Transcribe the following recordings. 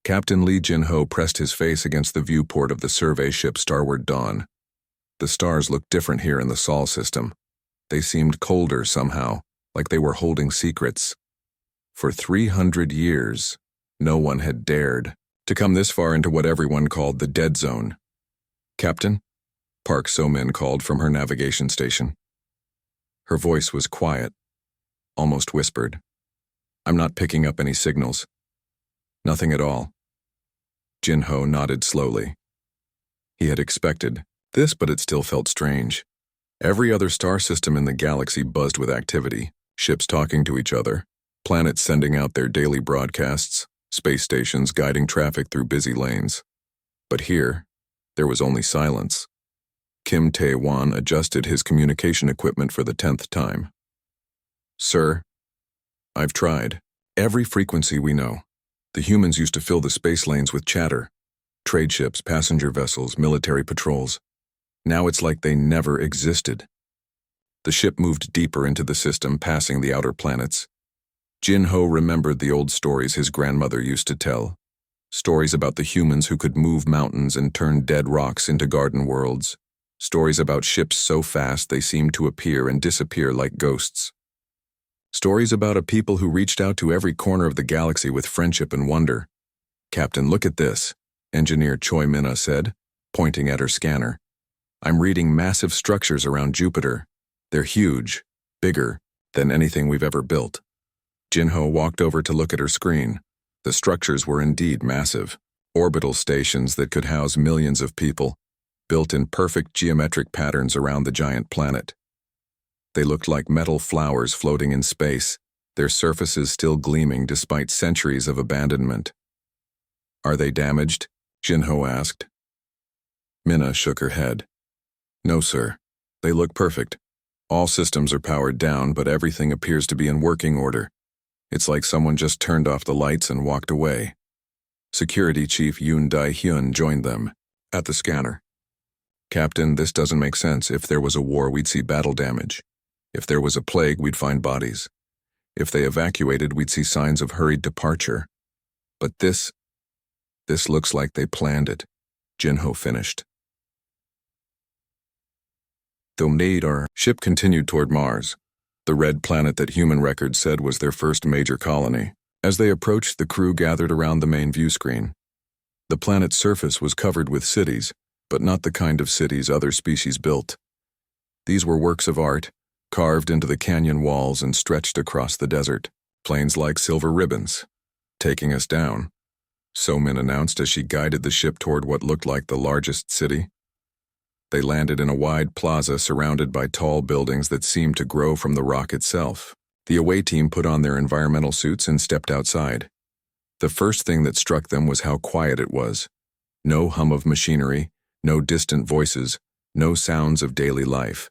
Captain Lee Jin-ho pressed his face against the viewport of the survey ship Starward Dawn. The stars looked different here in the Sol system. They seemed colder somehow, like they were holding secrets. For 300 years, no one had dared to come this far into what everyone called the dead zone. "Captain?" Park So-min called from her navigation station. Her voice was quiet, almost whispered. "I'm not picking up any signals." "Nothing at all." Jin-ho nodded slowly. He had expected this, but it still felt strange. Every other star system in the galaxy buzzed with activity, ships talking to each other, planets sending out their daily broadcasts, space stations guiding traffic through busy lanes. But here, there was only silence. Kim Tae-won adjusted his communication equipment for the 10th time. "Sir, I've tried. Every frequency we know. The humans used to fill the space lanes with chatter. Trade ships, passenger vessels, military patrols. Now it's like they never existed." The ship moved deeper into the system, passing the outer planets. Jin-ho remembered the old stories his grandmother used to tell. Stories about the humans who could move mountains and turn dead rocks into garden worlds. Stories about ships so fast they seemed to appear and disappear like ghosts. Stories about a people who reached out to every corner of the galaxy with friendship and wonder. "Captain, look at this," Engineer Choi Minna said, pointing at her scanner. "I'm reading massive structures around Jupiter. They're huge, bigger than anything we've ever built." Jin-ho walked over to look at her screen. The structures were indeed massive. Orbital stations that could house millions of people, built in perfect geometric patterns around the giant planet. They looked like metal flowers floating in space, their surfaces still gleaming despite centuries of abandonment. "Are they damaged?" Jin-ho asked. Minna shook her head. "No, sir. They look perfect. All systems are powered down, but everything appears to be in working order. It's like someone just turned off the lights and walked away." Security Chief Yoon Dae-hyun joined them at the scanner. "Captain, this doesn't make sense. If there was a war, we'd see battle damage. If there was a plague, we'd find bodies. If they evacuated, we'd see signs of hurried departure. But this looks like they planned it," Jin-ho finished. Our ship continued toward Mars, the red planet that human records said was their first major colony. As they approached, the crew gathered around the main view screen. The planet's surface was covered with cities, but not the kind of cities other species built. These were works of art, carved into the canyon walls and stretched across the desert, planes like silver ribbons. "Taking us down," So-min announced as she guided the ship toward what looked like the largest city. They landed in a wide plaza surrounded by tall buildings that seemed to grow from the rock itself. The away team put on their environmental suits and stepped outside. The first thing that struck them was how quiet it was. No hum of machinery, no distant voices, no sounds of daily life.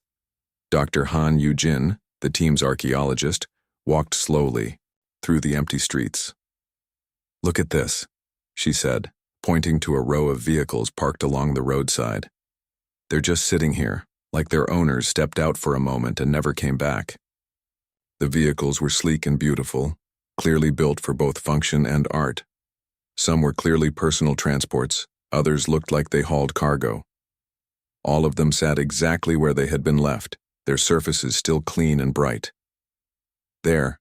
Dr. Han Yu-jin, the team's archaeologist, walked slowly through the empty streets. "Look at this," she said, pointing to a row of vehicles parked along the roadside. "They're just sitting here, like their owners stepped out for a moment and never came back." The vehicles were sleek and beautiful, clearly built for both function and art. Some were clearly personal transports, others looked like they hauled cargo. All of them sat exactly where they had been left, their surfaces still clean and bright. "There,"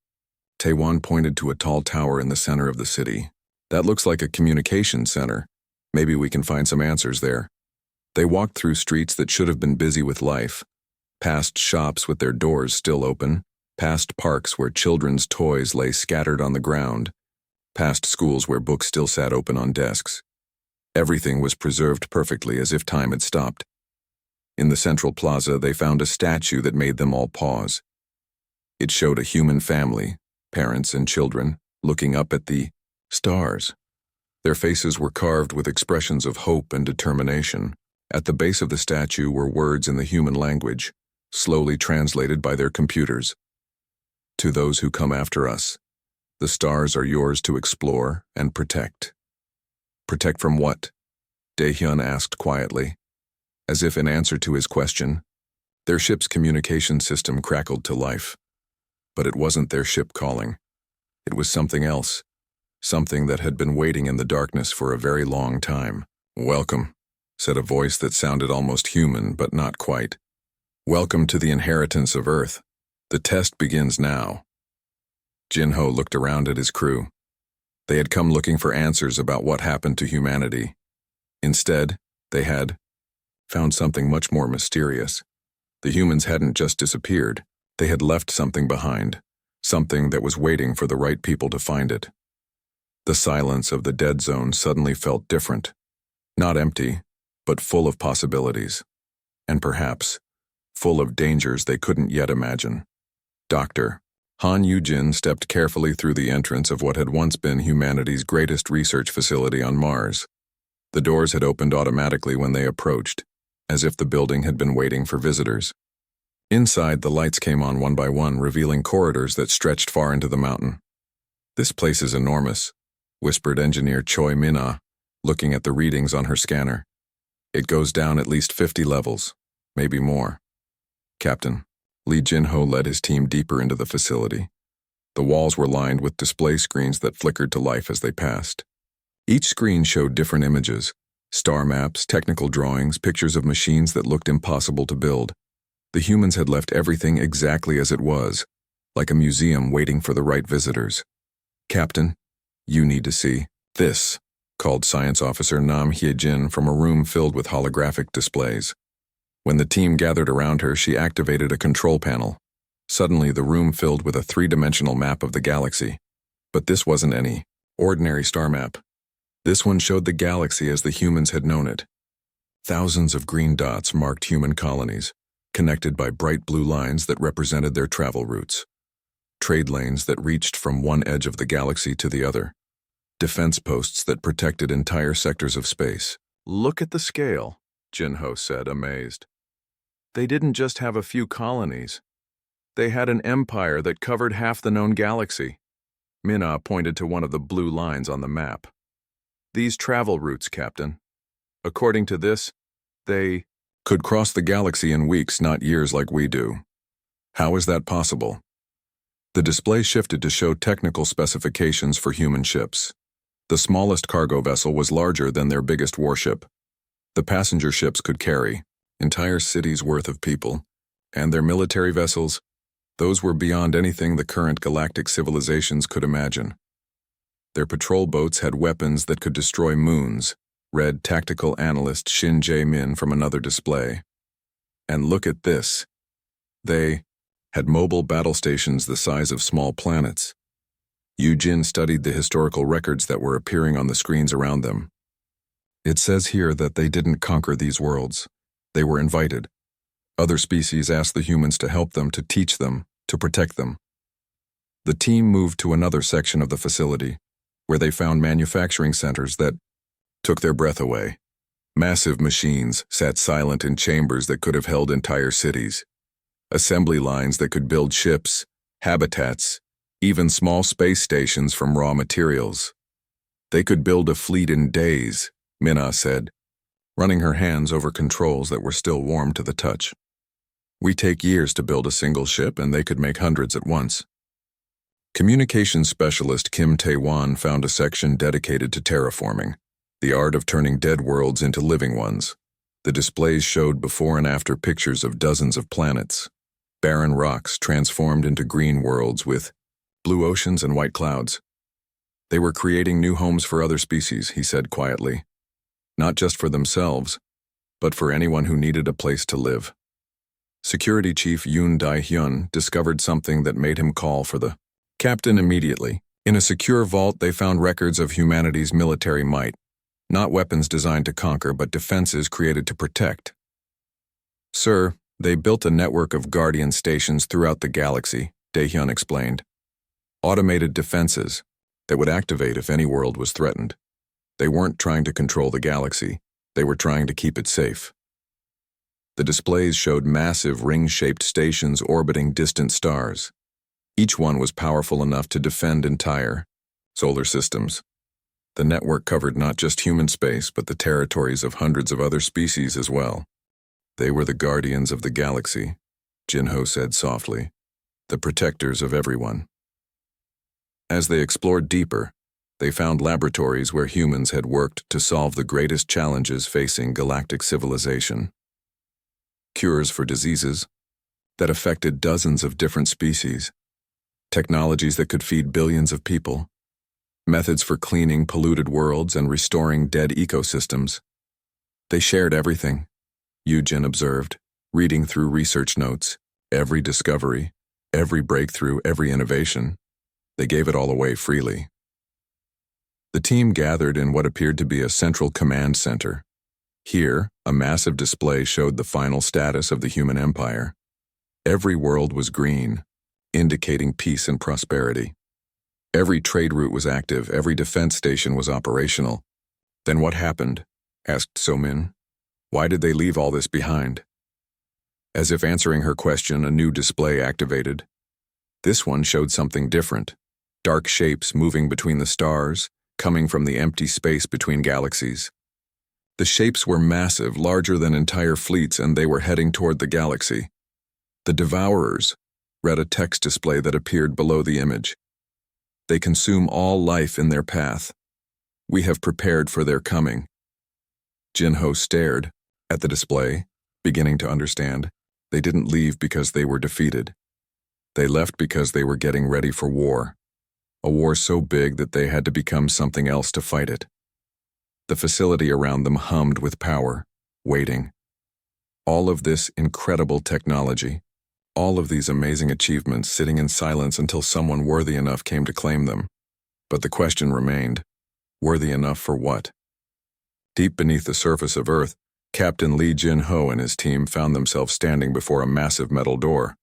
Taewon pointed to a tall tower in the center of the city. "That looks like a communications center. Maybe we can find some answers there." They walked through streets that should have been busy with life, past shops with their doors still open, past parks where children's toys lay scattered on the ground, past schools where books still sat open on desks. Everything was preserved perfectly, as if time had stopped. In the central plaza, they found a statue that made them all pause. It showed a human family, parents and children, looking up at the stars. Their faces were carved with expressions of hope and determination. At the base of the statue were words in the human language, slowly translated by their computers. "To those who come after us, the stars are yours to explore and protect." "Protect from what?" Dae-hyun asked quietly. As if in answer to his question, their ship's communication system crackled to life. But it wasn't their ship calling. It was something else. something that had been waiting in the darkness for a very long time. "Welcome," said a voice that sounded almost human, but not quite. "Welcome to the inheritance of Earth. The test begins now." Jinho looked around at his crew. They had come looking for answers about what happened to humanity. Instead, they had found something much more mysterious. The humans hadn't just disappeared. They had left something behind, something that was waiting for the right people to find it. The silence of the dead zone suddenly felt different. Not empty, but full of possibilities. And perhaps, full of dangers they couldn't yet imagine. Dr. Han Yujin stepped carefully through the entrance of what had once been humanity's greatest research facility on Mars. The doors had opened automatically when they approached, as if the building had been waiting for visitors. Inside, the lights came on one by one, revealing corridors that stretched far into the mountain. "This place is enormous," whispered engineer Choi Min-ah, looking at the readings on her scanner. "It goes down at least 50 levels, maybe more." "Captain." Lee Jin-ho led his team deeper into the facility. The walls were lined with display screens that flickered to life as they passed. Each screen showed different images: star maps, technical drawings, pictures of machines that looked impossible to build. The humans had left everything exactly as it was, like a museum waiting for the right visitors. "Captain, you need to see this," called Science Officer Nam Hyejin from a room filled with holographic displays. When the team gathered around her, she activated a control panel. Suddenly, the room filled with a three-dimensional map of the galaxy. But this wasn't any ordinary star map. This one showed the galaxy as the humans had known it. Thousands of green dots marked human colonies, connected by bright blue lines that represented their travel routes. Trade lanes that reached from one edge of the galaxy to the other. Defense posts that protected entire sectors of space. "Look at the scale," Jinho said, amazed. "They didn't just have a few colonies. They had an empire that covered half the known galaxy." Min-ah pointed to one of the blue lines on the map. "These travel routes, Captain. According to this, they could cross the galaxy in weeks, not years like we do." "How is that possible?" The display shifted to show technical specifications for human ships. The smallest cargo vessel was larger than their biggest warship. The passenger ships could carry entire cities' worth of people, and their military vessels, those were beyond anything the current galactic civilizations could imagine. Their patrol boats had weapons that could destroy moons, read tactical analyst Shin Jae-min from another display. "And look at this. They had mobile battle stations the size of small planets." Yujin studied the historical records that were appearing on the screens around them. "It says here that they didn't conquer these worlds. They were invited. Other species asked the humans to help them, to teach them, to protect them." The team moved to another section of the facility, where they found manufacturing centers that took their breath away. Massive machines sat silent in chambers that could have held entire cities. Assembly lines that could build ships, habitats, even small space stations from raw materials. "They could build a fleet in days," Min-ah said, running her hands over controls that were still warm to the touch. "We take years to build a single ship, and they could make hundreds at once." Communications specialist Kim Tae-won found a section dedicated to terraforming, the art of turning dead worlds into living ones. The displays showed before and after pictures of dozens of planets, barren rocks transformed into green worlds with blue oceans and white clouds. "They were creating new homes for other species," he said quietly. "Not just for themselves, but for anyone who needed a place to live." Security Chief Yoon Dae-hyun discovered something that made him call for the captain immediately. In a secure vault, they found records of humanity's military might. Not weapons designed to conquer, but defenses created to protect. "Sir, they built a network of guardian stations throughout the galaxy," Dae-hyun explained. "Automated defenses that would activate if any world was threatened. They weren't trying to control the galaxy. They were trying to keep it safe." The displays showed massive ring-shaped stations orbiting distant stars. Each one was powerful enough to defend entire solar systems. The network covered not just human space, but the territories of hundreds of other species as well. "They were the guardians of the galaxy," Jinho said softly, "the protectors of everyone." As they explored deeper, They found laboratories where humans had worked to solve the greatest challenges facing galactic civilization. Cures for diseases that affected dozens of different species, technologies that could feed billions of people, methods for cleaning polluted worlds and restoring dead ecosystems. They shared everything, Yujin observed, reading through research notes, every discovery, every breakthrough, every innovation. They gave it all away freely. The team gathered in what appeared to be a central command center. Here, a massive display showed the final status of the human empire. Every world was green, indicating peace and prosperity. Every trade route was active, every defense station was operational. Then what happened? Asked So-min. Why did they leave all this behind? As if answering her question, a new display activated. This one showed something different. Dark shapes moving between the stars, coming from the empty space between galaxies. The shapes were massive, larger than entire fleets, and they were heading toward the galaxy. The Devourers, read a text display that appeared below the image. They consume all life in their path. We have prepared for their coming. Jinho stared at the display, beginning to understand. They didn't leave because they were defeated. They left because they were getting ready for war. A war so big that they had to become something else to fight it. The facility around them hummed with power, waiting. All of this incredible technology, all of these amazing achievements sitting in silence until someone worthy enough came to claim them. But the question remained, worthy enough for what? Deep beneath the surface of Earth, Captain Lee Jin-ho and his team found themselves standing before a massive metal door.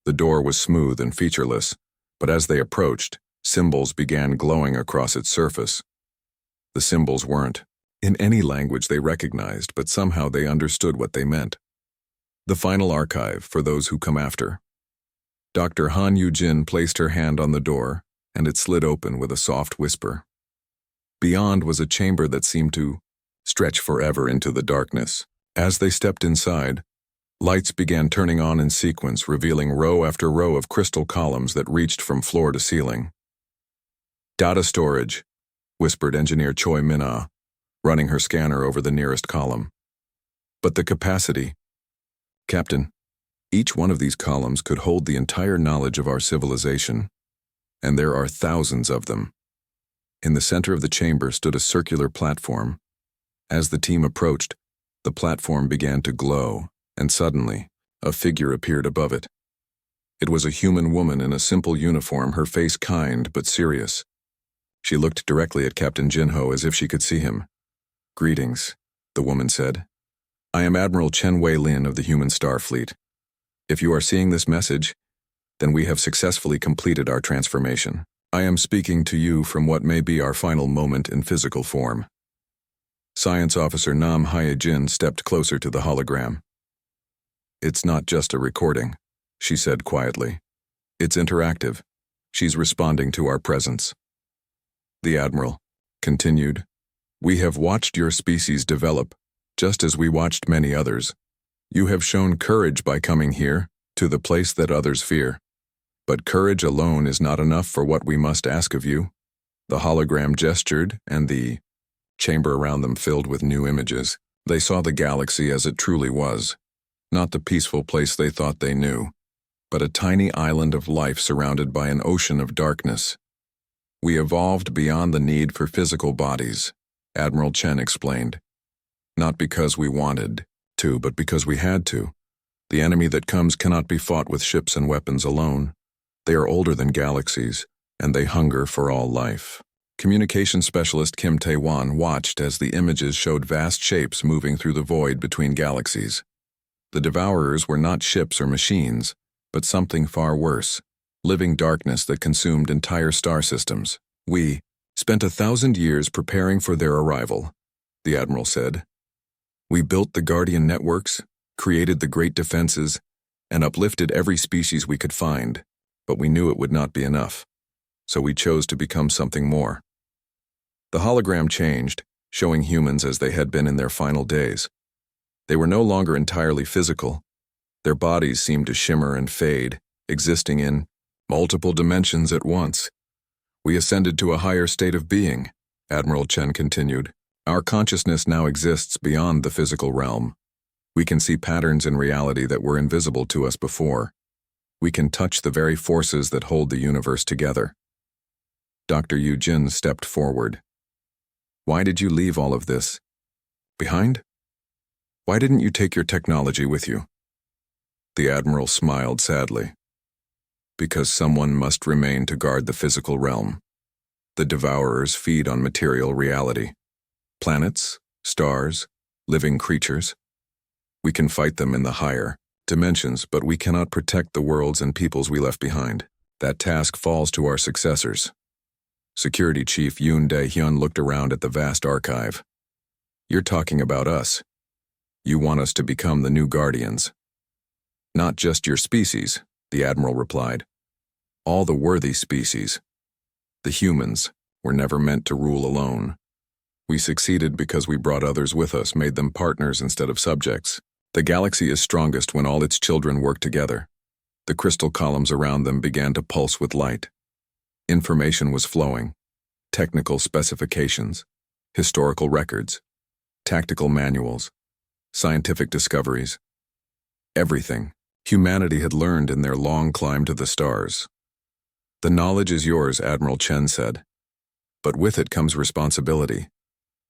The door was smooth and featureless, but as they approached, symbols began glowing across its surface. The symbols weren't in any language they recognized, but somehow they understood what they meant. The final archive for those who come after. Dr. Han Yu-jin placed her hand on the door, and it slid open with a soft whisper. Beyond was a chamber that seemed to stretch forever into the darkness. As they stepped inside, lights began turning on in sequence, revealing row after row of crystal columns that reached from floor to ceiling. Data storage, whispered Engineer Choi Min-ah, running her scanner over the nearest column. But the capacity. Captain, each one of these columns could hold the entire knowledge of our civilization, and there are thousands of them. In the center of the chamber stood a circular platform. As the team approached, the platform began to glow, and suddenly, a figure appeared above it. It was a human woman in a simple uniform, her face kind but serious. She looked directly at Captain Jinho as if she could see him. "Greetings," the woman said. "I am Admiral Chen Wei-lin of the Human Star Fleet. If you are seeing this message, then we have successfully completed our transformation. I am speaking to you from what may be our final moment in physical form." Science Officer Nam Hyejin stepped closer to the hologram. "It's not just a recording," she said quietly. "It's interactive. She's responding to our presence." The Admiral continued, "We have watched your species develop, just as we watched many others. You have shown courage by coming here, to the place that others fear. But courage alone is not enough for what we must ask of you." The hologram gestured, and the chamber around them filled with new images. They saw the galaxy as it truly was, not the peaceful place they thought they knew, but a tiny island of life surrounded by an ocean of darkness. "We evolved beyond the need for physical bodies," Admiral Chen explained. "Not because we wanted to, but because we had to. The enemy that comes cannot be fought with ships and weapons alone. They are older than galaxies, and they hunger for all life." Communication specialist Kim Tae-wan watched as the images showed vast shapes moving through the void between galaxies. The Devourers were not ships or machines, but something far worse, living darkness that consumed entire star systems. "We spent 1,000 years preparing for their arrival," the Admiral said. "We built the Guardian networks, created the great defenses, and uplifted every species we could find, but we knew it would not be enough. So we chose to become something more." The hologram changed, showing humans as they had been in their final days. They were no longer entirely physical. Their bodies seemed to shimmer and fade, existing in multiple dimensions at once. We ascended to a higher state of being, Admiral Chen continued. Our consciousness now exists beyond the physical realm. We can see patterns in reality that were invisible to us before. We can touch the very forces that hold the universe together. Dr. Yu Jin stepped forward. Why did you leave all of this behind? Why didn't you take your technology with you? The Admiral smiled sadly. Because someone must remain to guard the physical realm. The Devourers feed on material reality. Planets, stars, living creatures. We can fight them in the higher dimensions, but we cannot protect the worlds and peoples we left behind. That task falls to our successors. Security Chief Yoon Dae-hyun looked around at the vast archive. You're talking about us. You want us to become the new guardians. Not just your species, the Admiral replied. All the worthy species. The humans were never meant to rule alone. We succeeded because we brought others with us, made them partners instead of subjects. The galaxy is strongest when all its children work together. The crystal columns around them began to pulse with light. Information was flowing. Technical specifications, historical records, tactical manuals, scientific discoveries. Everything humanity had learned in their long climb to the stars. The knowledge is yours, Admiral Chen said. But with it comes responsibility.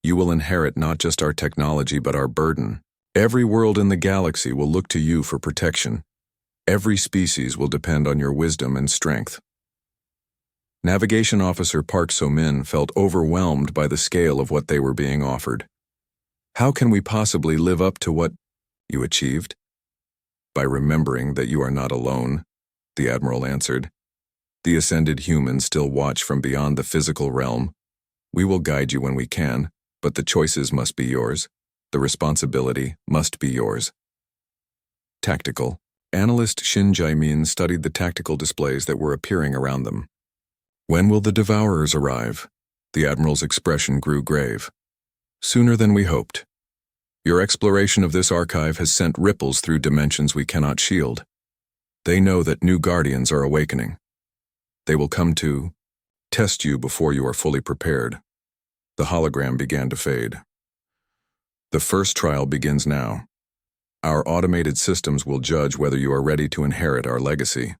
You will inherit not just our technology but our burden. Every world in the galaxy will look to you for protection. Every species will depend on your wisdom and strength. Navigation Officer Park So-min felt overwhelmed by the scale of what they were being offered. How can we possibly live up to what you achieved? By remembering that you are not alone, the Admiral answered. The ascended humans still watch from beyond the physical realm. We will guide you when we can, but the choices must be yours. The responsibility must be yours. Tactical. Analyst Shin Jae-min studied the tactical displays that were appearing around them. When will the Devourers arrive? The Admiral's expression grew grave. Sooner than we hoped. Your exploration of this archive has sent ripples through dimensions we cannot shield. They know that new guardians are awakening. They will come to test you before you are fully prepared. The hologram began to fade. The first trial begins now. Our automated systems will judge whether you are ready to inherit our legacy.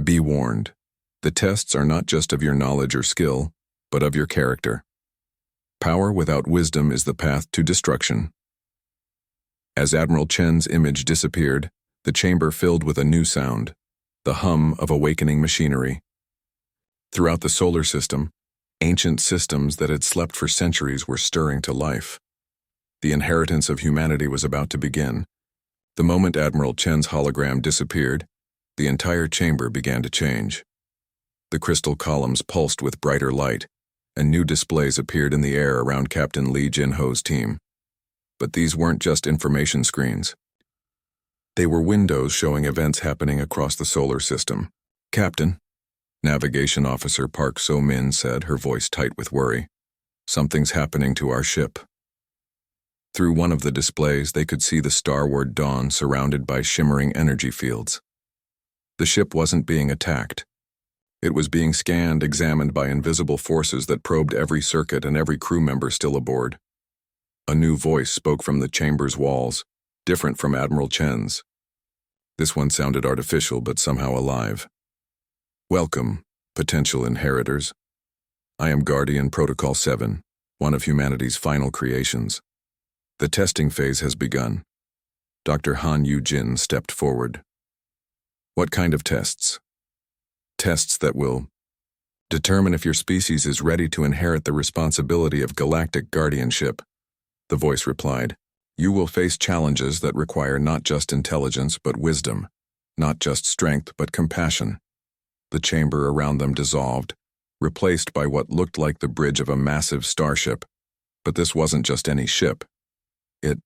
Be warned. The tests are not just of your knowledge or skill, but of your character. Power without wisdom is the path to destruction. As Admiral Chen's image disappeared, the chamber filled with a new sound, the hum of awakening machinery. Throughout the solar system, ancient systems that had slept for centuries were stirring to life. The inheritance of humanity was about to begin. The moment Admiral Chen's hologram disappeared, the entire chamber began to change. The crystal columns pulsed with brighter light, and new displays appeared in the air around Captain Lee Jin-ho's team. But these weren't just information screens. They were windows showing events happening across the solar system. Captain, Navigation Officer Park So-min said, her voice tight with worry. Something's happening to our ship. Through one of the displays, they could see the starward Dawn surrounded by shimmering energy fields. The ship wasn't being attacked. It was being scanned, examined by invisible forces that probed every circuit and every crew member still aboard. A new voice spoke from the chamber's walls, different from Admiral Chen's. This one sounded artificial but somehow alive. Welcome, potential inheritors. I am Guardian Protocol 7, one of humanity's final creations. The testing phase has begun. Dr. Han Yu-jin stepped forward. What kind of tests? Tests that will determine if your species is ready to inherit the responsibility of galactic guardianship, the voice replied. You will face challenges that require not just intelligence but wisdom, not just strength but compassion. The chamber around them dissolved, replaced by what looked like the bridge of a massive starship. But this wasn't just any ship. It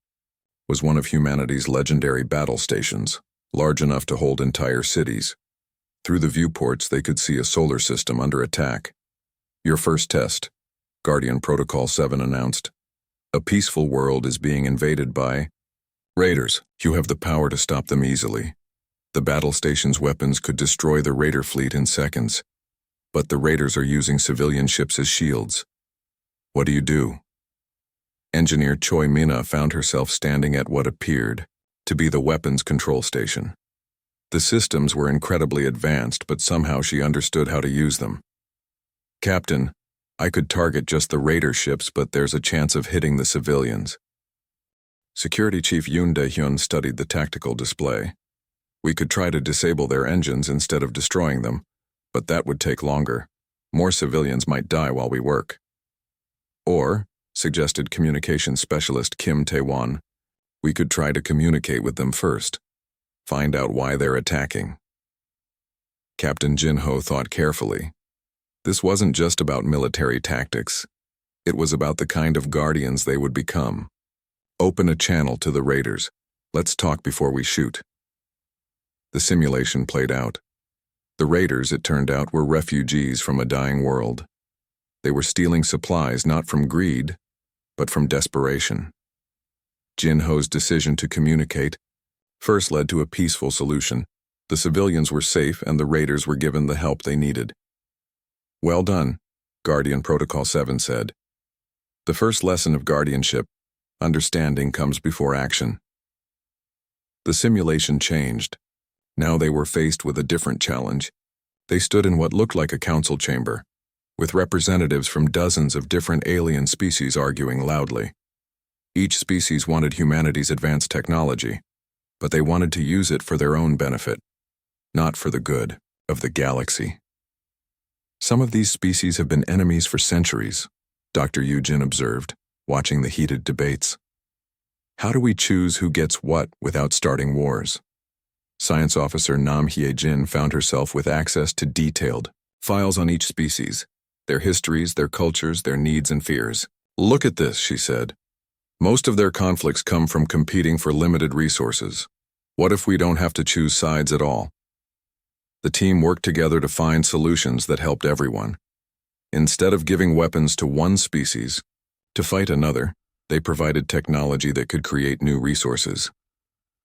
was one of humanity's legendary battle stations, large enough to hold entire cities. Through the viewports, they could see a solar system under attack. Your first test, Guardian Protocol 7 announced. A peaceful world is being invaded by raiders. You have the power to stop them easily. The battle station's weapons could destroy the raider fleet in seconds. But the raiders are using civilian ships as shields. What do you do? Engineer Choi Mina found herself standing at what appeared to be the weapons control station. The systems were incredibly advanced, but somehow she understood how to use them. Captain, I could target just the raider ships, but there's a chance of hitting the civilians. Security Chief Yoon Dae-hyun studied the tactical display. We could try to disable their engines instead of destroying them, but that would take longer. More civilians might die while we work. Or, suggested communications specialist Kim Tae-won, we could try to communicate with them first. Find out why they're attacking. Captain Jin-ho thought carefully. This wasn't just about military tactics. It was about the kind of guardians they would become. Open a channel to the raiders. Let's talk before we shoot. The simulation played out. The raiders, it turned out, were refugees from a dying world. They were stealing supplies not from greed, but from desperation. Jin-ho's decision to communicate first led to a peaceful solution. The civilians were safe and the raiders were given the help they needed. Well done, Guardian Protocol 7 said. The first lesson of guardianship, understanding comes before action. The simulation changed. Now they were faced with a different challenge. They stood in what looked like a council chamber, with representatives from dozens of different alien species arguing loudly. Each species wanted humanity's advanced technology, but they wanted to use it for their own benefit, not for the good of the galaxy. Some of these species have been enemies for centuries, Dr. Yujin observed, watching the heated debates. How do we choose who gets what without starting wars? Science Officer Nam Hye-jin found herself with access to detailed files on each species, their histories, their cultures, their needs and fears. Look at this, she said. Most of their conflicts come from competing for limited resources. What if we don't have to choose sides at all? The team worked together to find solutions that helped everyone. Instead of giving weapons to one species to fight another, they provided technology that could create new resources.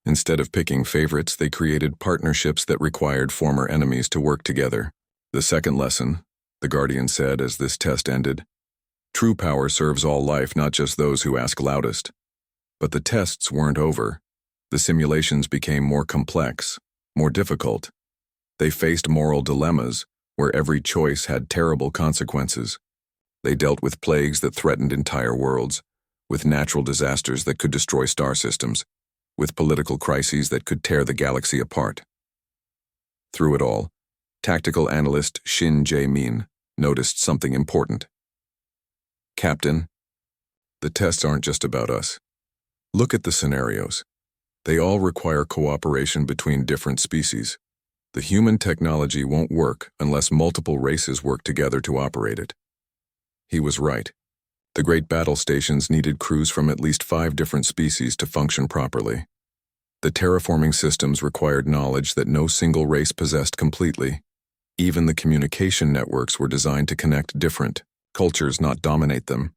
Instead of picking favorites, they created partnerships that required former enemies to work together. The second lesson, the Guardian said as this test ended, true power serves all life, not just those who ask loudest. But the tests weren't over. The simulations became more complex, more difficult. They faced moral dilemmas where every choice had terrible consequences. They dealt with plagues that threatened entire worlds, with natural disasters that could destroy star systems, with political crises that could tear the galaxy apart. Through it all, tactical analyst Shin Jae-min noticed something important. Captain, the tests aren't just about us. Look at the scenarios. They all require cooperation between different species. The human technology won't work unless multiple races work together to operate it. He was right. The great battle stations needed crews from at least 5 different species to function properly. The terraforming systems required knowledge that no single race possessed completely. Even the communication networks were designed to connect different cultures, not dominate them.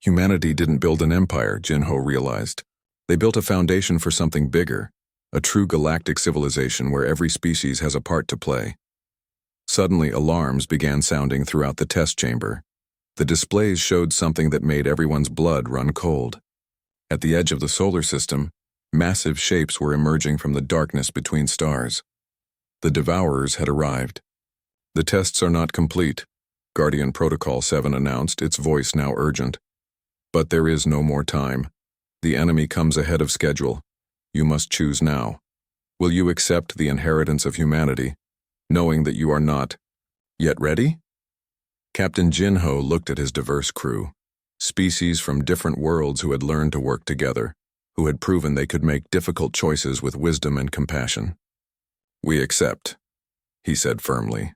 Humanity didn't build an empire, Jin-ho realized. They built a foundation for something bigger, a true galactic civilization where every species has a part to play. Suddenly, alarms began sounding throughout the test chamber. The displays showed something that made everyone's blood run cold. At the edge of the solar system, massive shapes were emerging from the darkness between stars. The Devourers had arrived. The tests are not complete, Guardian Protocol 7 announced, its voice now urgent. But there is no more time. The enemy comes ahead of schedule. You must choose now. Will you accept the inheritance of humanity, knowing that you are not yet ready? Captain Jin-ho looked at his diverse crew, species from different worlds who had learned to work together, who had proven they could make difficult choices with wisdom and compassion. We accept, he said firmly.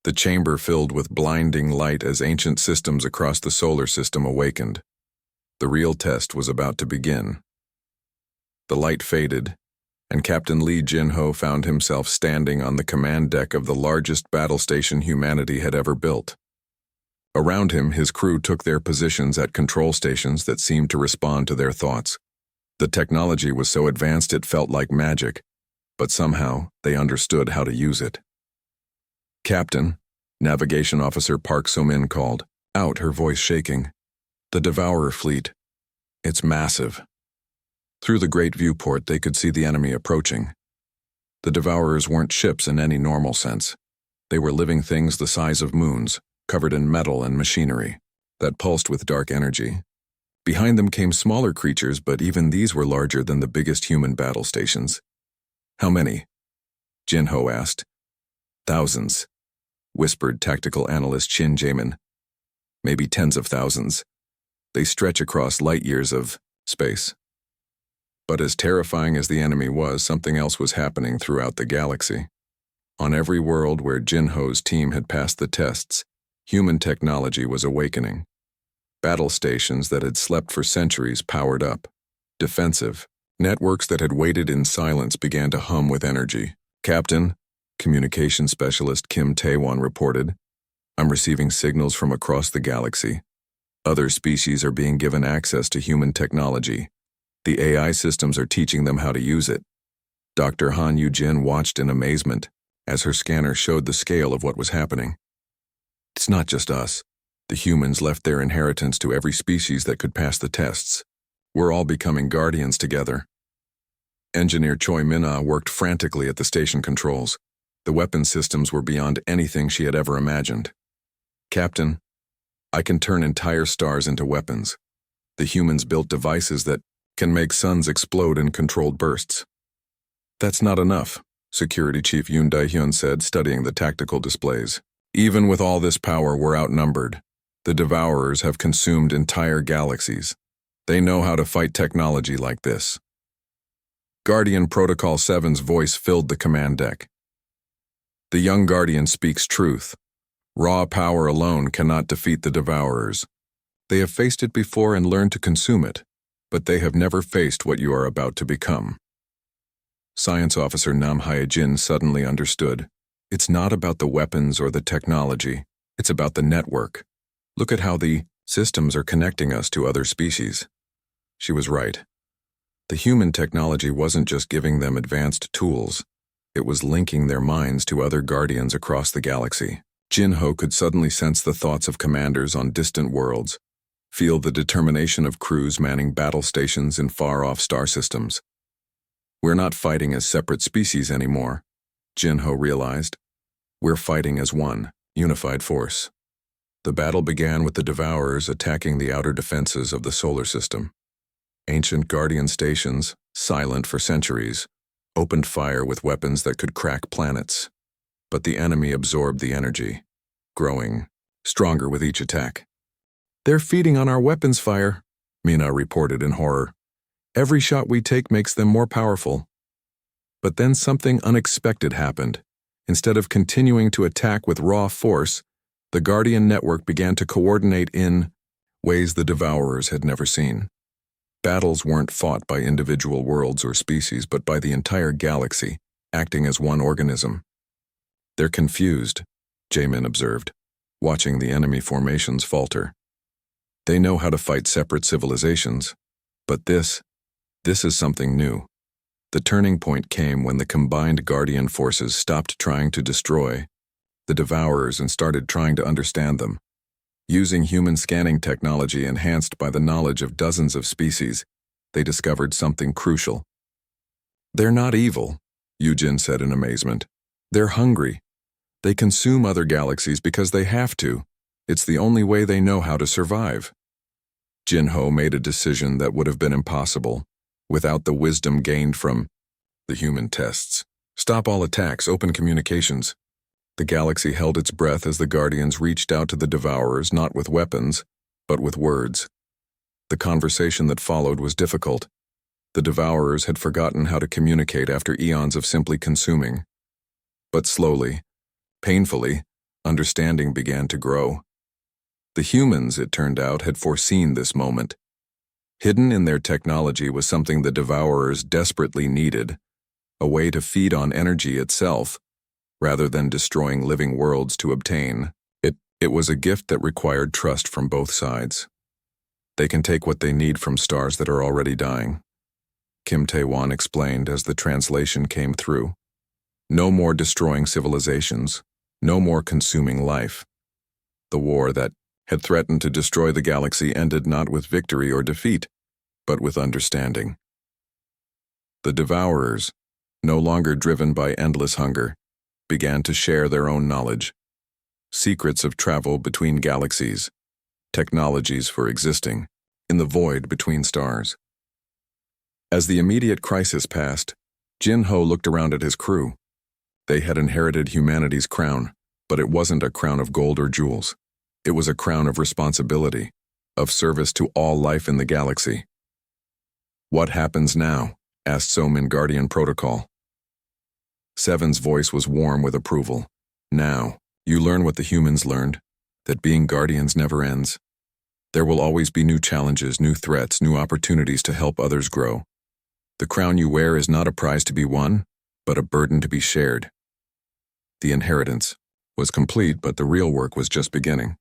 The chamber filled with blinding light as ancient systems across the solar system awakened. The real test was about to begin. The light faded, and Captain Lee Jin-ho found himself standing on the command deck of the largest battle station humanity had ever built. Around him, his crew took their positions at control stations that seemed to respond to their thoughts. The technology was so advanced it felt like magic, but somehow they understood how to use it. Captain, Navigation Officer Park So-min called, out, her voice shaking. The Devourer fleet. It's massive. Through the great viewport, they could see the enemy approaching. The Devourers weren't ships in any normal sense. They were living things the size of moons, covered in metal and machinery, that pulsed with dark energy. Behind them came smaller creatures, but even these were larger than the biggest human battle stations. How many? Jin-Ho asked. Thousands, whispered tactical analyst Shin Jaemin. Maybe tens of thousands. They stretch across light years of space. But as terrifying as the enemy was, something else was happening throughout the galaxy. On every world where Jin-Ho's team had passed the tests, human technology was awakening. Battle stations that had slept for centuries powered up. Defensive. Networks that had waited in silence began to hum with energy. Captain, Communication Specialist Kim Tae-won reported, I'm receiving signals from across the galaxy. Other species are being given access to human technology. The AI systems are teaching them how to use it. Dr. Han Yu-jin watched in amazement as her scanner showed the scale of what was happening. It's not just us. The humans left their inheritance to every species that could pass the tests. We're all becoming guardians together. Engineer Choi Min-ah worked frantically at the station controls. The weapon systems were beyond anything she had ever imagined. Captain, I can turn entire stars into weapons. The humans built devices that can make suns explode in controlled bursts. That's not enough, Security Chief Yoon Dae-hyun said, studying the tactical displays. Even with all this power, we're outnumbered. The Devourers have consumed entire galaxies. They know how to fight technology like this. Guardian Protocol 7's voice filled the command deck. The young Guardian speaks truth. Raw power alone cannot defeat the Devourers. They have faced it before and learned to consume it, but they have never faced what you are about to become. Science Officer Nam Hyejin suddenly understood. It's not about the weapons or the technology. It's about the network. Look at how the systems are connecting us to other species. She was right. The human technology wasn't just giving them advanced tools. It was linking their minds to other guardians across the galaxy. Jin-Ho could suddenly sense the thoughts of commanders on distant worlds, feel the determination of crews manning battle stations in far-off star systems. We're not fighting as separate species anymore, Jin-Ho realized. We're fighting as one, unified force. The battle began with the Devourers attacking the outer defenses of the solar system. Ancient Guardian stations, silent for centuries, opened fire with weapons that could crack planets. But the enemy absorbed the energy, growing stronger with each attack. They're feeding on our weapons fire, Mina reported in horror. Every shot we take makes them more powerful. But then something unexpected happened. Instead of continuing to attack with raw force, the Guardian network began to coordinate in ways the Devourers had never seen. Battles weren't fought by individual worlds or species, but by the entire galaxy, acting as one organism. They're confused, Jaemin observed, watching the enemy formations falter. They know how to fight separate civilizations, but this is something new. The turning point came when the combined Guardian forces stopped trying to destroy the Devourers and started trying to understand them. Using human scanning technology enhanced by the knowledge of dozens of species, they discovered something crucial. They're not evil, Yujin said in amazement. They're hungry. They consume other galaxies because they have to. It's the only way they know how to survive. Jin-Ho made a decision that would have been impossible without the wisdom gained from the human tests. Stop all attacks, open communications. The galaxy held its breath as the Guardians reached out to the Devourers not with weapons, but with words. The conversation that followed was difficult. The Devourers had forgotten how to communicate after eons of simply consuming. But slowly, painfully, understanding began to grow. The humans, it turned out, had foreseen this moment. Hidden in their technology was something the Devourers desperately needed, a way to feed on energy itself, rather than destroying living worlds to obtain. It was a gift that required trust from both sides. They can take what they need from stars that are already dying, Kim Tae-won explained as the translation came through. No more destroying civilizations, No more consuming life. The war that had threatened to destroy the galaxy ended not with victory or defeat, but with understanding. The Devourers, no longer driven by endless hunger, began to share their own knowledge, secrets of travel between galaxies, technologies for existing in the void between stars. As the immediate crisis passed, Jin-Ho looked around at his crew. They had inherited humanity's crown, but it wasn't a crown of gold or jewels. It was a crown of responsibility, of service to all life in the galaxy. "What happens now?" asked Somin Guardian Protocol. Seven's voice was warm with approval. "Now, you learn what the humans learned, that being guardians never ends. There will always be new challenges, new threats, new opportunities to help others grow. The crown you wear is not a prize to be won, but a burden to be shared." The inheritance was complete, but the real work was just beginning.